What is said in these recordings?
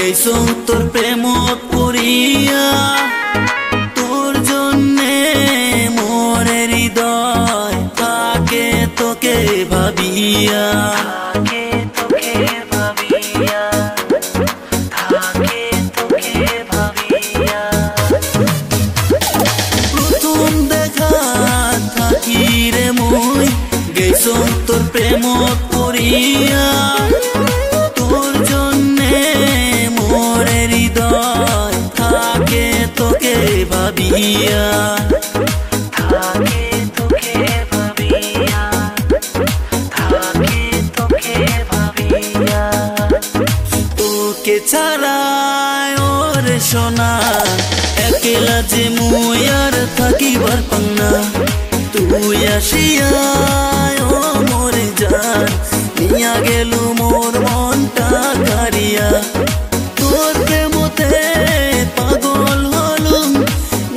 গেছো তোর প্রেমত পড়িয়া তোর জন্যে মোরে হৃদয় থাকে তোকে ভাবিয়া প্রথম দেখা থাকি রে মই গেছো তোর প্রেমত পড়িয়া তোর জন্যে মোরে হৃদয় থাকে তোকে ভাবিয়া তোকে ছাড়ায় ওরে সোনা একলা যে মুই আর থাকিবার পান্না তুই আসিয়ায় ও মোরে জান নিয়া গেলু মোর মনটা কারিয়া তোর প্রেমতে পাগল হলুম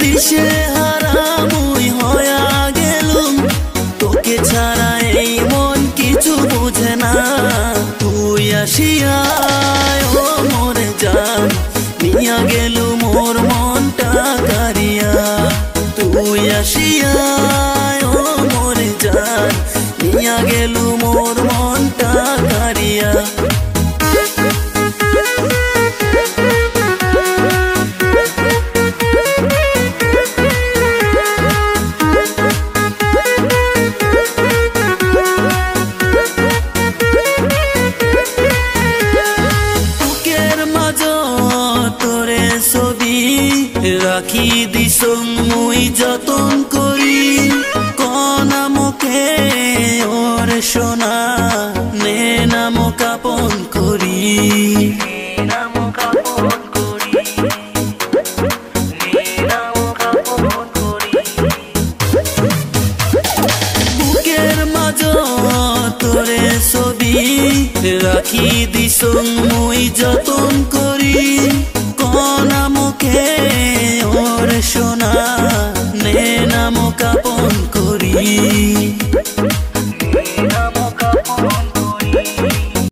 দিশে হারা মুই হয়া গেলুম তোকে ছাড়া এই মন কিছু বুঝে না তুই আসিয়ায় ও মোরে জান নিয়া গেলু মোর মনটা কারিয়া তুই আসিয়ায় ও মোরে জান নিয়া গেলু মোর মনটা কারিয়া রাখি দিছং মুই যতন করি কনা মুখে ওরে সোনা নে নাম কাপন করি বুকের মাঝ তোরে ছবি রাখি দিছং মুই যতন করি কনা মুখে